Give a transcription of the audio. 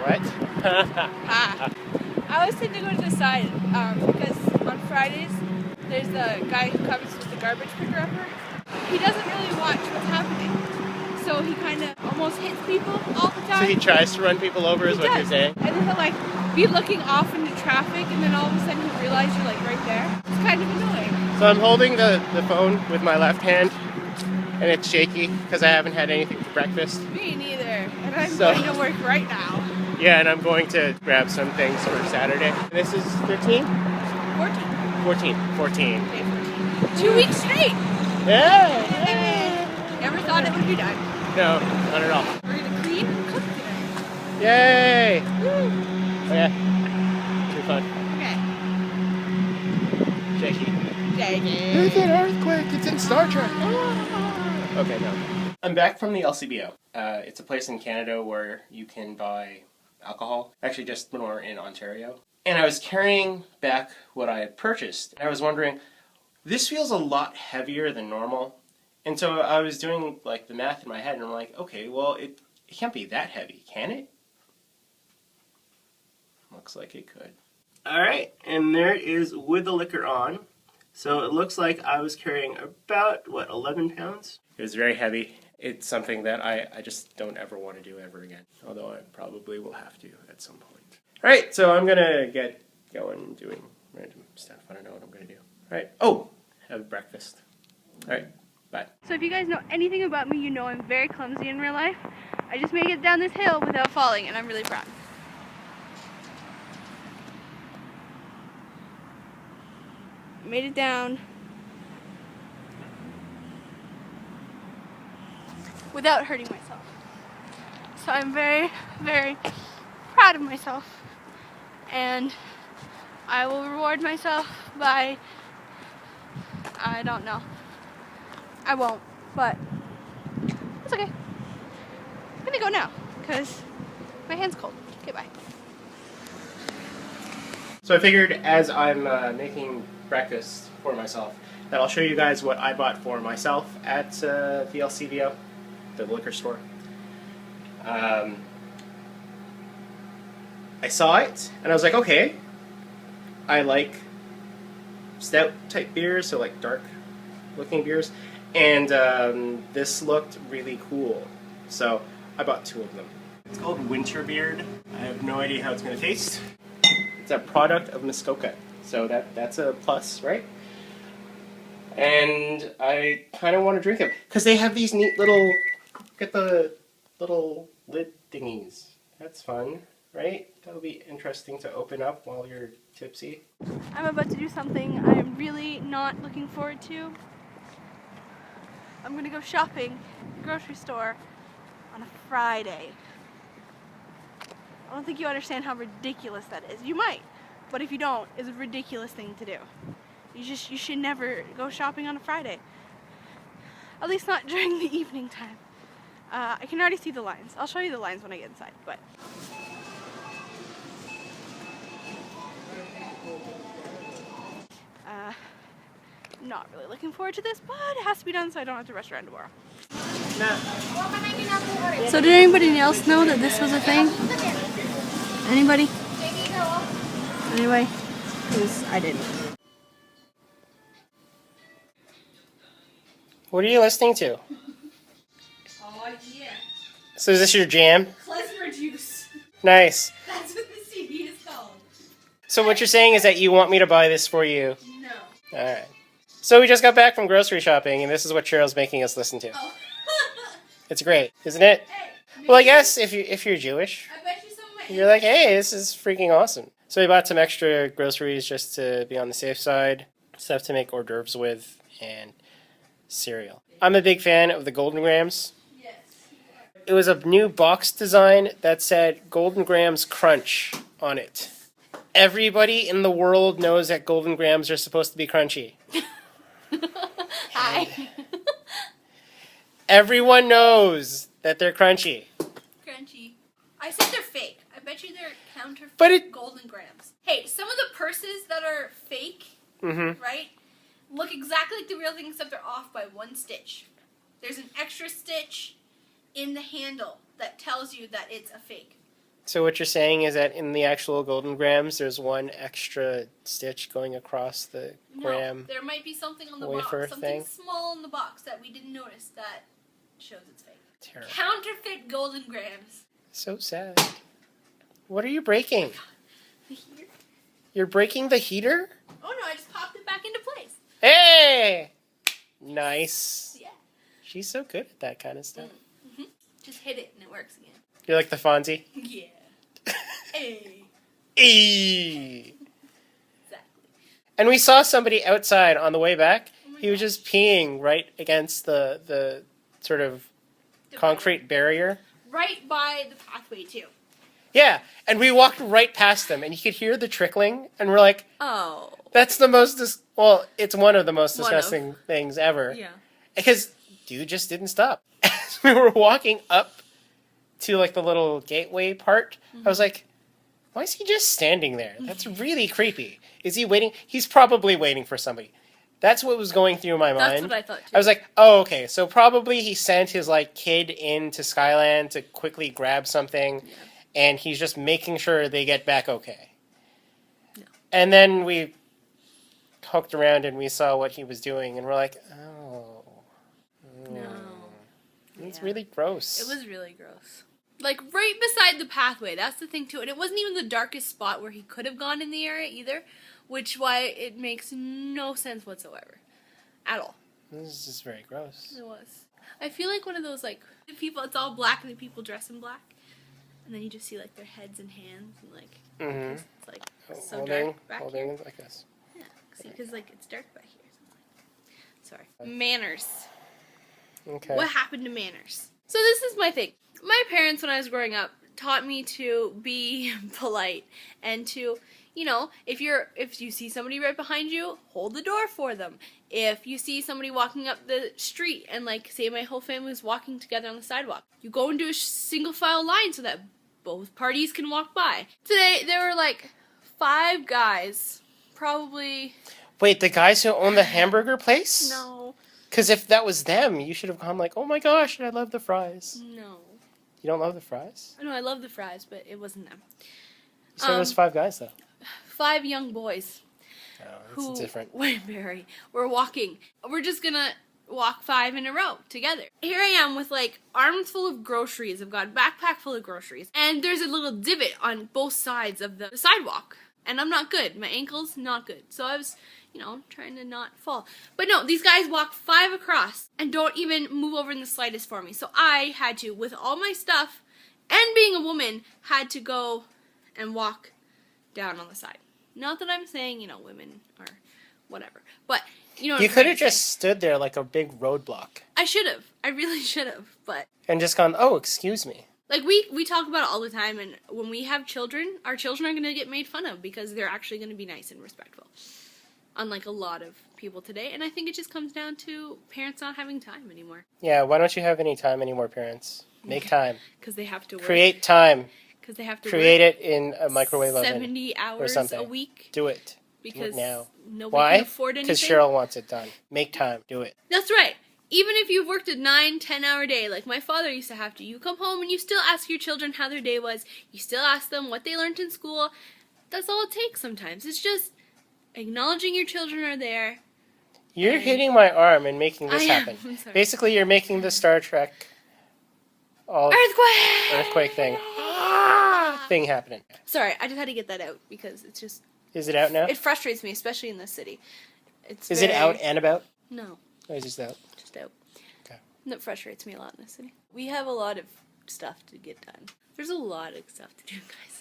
What? I was thinking to go to the side because on Fridays there's a guy who comes with the garbage picker-upper. He doesn't really watch what's happening, so he kind of almost hits people all the time. So he tries to run people over is what you're saying? And then he'll like be looking off into traffic and then all of a sudden he'll realize you're like right there. It's kind of annoying. So I'm holding the phone with my left hand and it's shaky because I haven't had anything for breakfast. Me neither. And I'm going to work right now. Yeah, and I'm going to grab some things for Saturday. This is 13? 14. 14. Okay, 14. 2 weeks straight. Yeah! Never thought it would be done. No, not at all. We're going to clean and cook today. Yay! Woo. Oh yeah. Too fun. Okay. Shaky. Shaky. It's an earthquake. It's in Star Trek. Okay, no. I'm back from the LCBO. It's a place in Canada where you can buy alcohol. Actually, just more in Ontario. And I was carrying back what I had purchased. And I was wondering, this feels a lot heavier than normal. And so I was doing like the math in my head and I'm like, okay, well, it can't be that heavy, can it? Looks like it could. Alright, and there it is with the liquor on. So it looks like I was carrying about, 11 pounds? It was very heavy. It's something that I just don't ever want to do ever again. Although I probably will have to at some point. Alright, so I'm gonna get going doing random stuff. I don't know what I'm gonna do. Alright, oh! Have breakfast. Alright, bye. So if you guys know anything about me, you know I'm very clumsy in real life. I just made it down this hill without falling, and I'm really proud. Made it down without hurting myself. So I'm very, very proud of myself. And I will reward myself by, I don't know. I won't, but it's okay. I'm gonna go now because my hand's cold. Okay, bye. So I figured as I'm making breakfast for myself that I'll show you guys what I bought for myself at the LCBO, the liquor store. I saw it and I was like, okay, I like stout type beers, so like dark looking beers, and this looked really cool, so I bought 2 of them. It's called Winterbeard. I have no idea how it's going to taste. It's a product of Muskoka, so that's a plus, right? And I kind of want to drink them because they have these neat little, get the little lid thingies. That's fun, right? That'll be interesting to open up while you're tipsy. I'm about to do something I am really not looking forward to. I'm gonna go shopping at the grocery store on a Friday. I don't think you understand how ridiculous that is. You might, but if you don't, it's a ridiculous thing to do. You should never go shopping on a Friday. At least not during the evening time. I can already see the lines. I'll show you the lines when I get inside, but. Not really looking forward to this, but it has to be done so I don't have to rush around tomorrow. So did anybody else know that this was a thing? Anybody? Anyway, because I didn't. What are you listening to? Oh yeah. So is this your jam? Klezmer juice. Nice. That's what the CD is called. So what you're saying is that you want me to buy this for you? No. Alright. So we just got back from grocery shopping, and this is what Cheryl's making us listen to. Oh. It's great, isn't it? Hey, well, I guess if you're Jewish, I bet you some of my you're like, hey, this is freaking awesome. So we bought some extra groceries just to be on the safe side, stuff to make hors d'oeuvres with, and cereal. I'm a big fan of the Golden Grams. Yes. It was a new box design that said Golden Grams Crunch on it. Everybody in the world knows that Golden Grams are supposed to be crunchy. Hi. Everyone knows that they're crunchy. Crunchy. I said they're fake. I bet you they're counterfeit Golden Grams. Hey, some of the purses that are fake, right, look exactly like the real thing except they're off by 1 stitch. There's an extra stitch in the handle that tells you that it's a fake. So what you're saying is that in the actual golden grams, there's one extra stitch going across the gram. No, there might be something on the wafer box, something thing? small in the box that we didn't notice that shows it's fake. Terrible. Counterfeit golden grams. So sad. What are you breaking? The heater? You're breaking the heater? Oh no, I just popped it back into place. Hey! Nice. Yeah. She's so good at that kind of stuff. Mm-hmm. Just hit it and it works again. You're like the Fonzie? Yeah. Hey. Eee. Exactly. And we saw somebody outside on the way back. Oh He was just peeing right against the sort of concrete barrier. Right by the pathway too. Yeah, and we walked right past them, and you could hear the trickling, and we're like, Oh. that's the most, well, it's one of the most disgusting things ever. Yeah. Because dude just didn't stop. As we were walking up to like the little gateway part, I was like, why is he just standing there? That's really creepy. Is he waiting? He's probably waiting for somebody. That's what was going through my mind. That's what I thought too. I was like, oh, okay, so probably he sent his like kid into Skyland to quickly grab something, and he's just making sure they get back okay. No. And then we hooked around and we saw what he was doing, and we're like, oh. No. It's really gross. It was really gross. Like, right beside the pathway. That's the thing, too. And it wasn't even the darkest spot where he could have gone in the area, either. Which, why it makes no sense whatsoever. At all. This is just very gross. It was. I feel like one of those, like, the people, it's all black and the people dress in black. And then you just see, like, their heads and hands. And, like, it's, like, so dark back here. Like this. Yeah. See, because, like, it's dark back here. Sorry. Manners. Okay. What happened to manners? So this is my thing. My parents, when I was growing up, taught me to be polite and to, you know, if you see somebody right behind you, hold the door for them. If you see somebody walking up the street and, like, say my whole family was walking together on the sidewalk, you go into a single file line so that both parties can walk by. Today, there were, like, 5 guys, probably... Wait, the guys who own the hamburger place? No. Because if that was them, you should have gone like, oh my gosh, I love the fries. No. You don't love the fries? No, I love the fries, but it wasn't them. You said it was 5 guys, though. 5 young boys. Oh, that's different. We're walking. We're just gonna walk 5 in a row together. Here I am with, like, arms full of groceries. I've got a backpack full of groceries. And there's a little divot on both sides of the sidewalk. And I'm not good. My ankle's not good. So I was, you know, trying to not fall. But no, these guys walk 5 across and don't even move over in the slightest for me. So I had to, with all my stuff and being a woman, had to go and walk down on the side. Not that I'm saying, you know, women are whatever. But, you know what You I'm could have trying to just say. stood there like a big roadblock. I should have. I really should have. But... And just gone, oh, excuse me. Like, we talk about it all the time, and when we have children, our children are going to get made fun of because they're actually going to be nice and respectful. Unlike a lot of people today. And I think it just comes down to parents not having time anymore. Yeah, why don't you have any time anymore, parents? Make time. Because they have to work. Create time. Because they have to Create work it in a microwave oven. 70 hours or something. a week. Do it. Because Do it now. nobody can afford anything. Because Cheryl wants it done. Make time. Do it. That's right. Even if you've worked a 9-10 hour day, like my father used to have to, you come home and you still ask your children how their day was. You still ask them what they learned in school. That's all it takes sometimes. It's just acknowledging your children are there. You're hitting my arm and making this happen. I'm sorry. Basically, you're making the Star Trek earthquake thing happening. Sorry, I just had to get that out because it's just... Is it out now? It frustrates me, especially in this city. Is it out and about? No. Or is it just out? Just out. Okay. That frustrates me a lot in this city. We have a lot of stuff to get done. There's a lot of stuff to do, guys.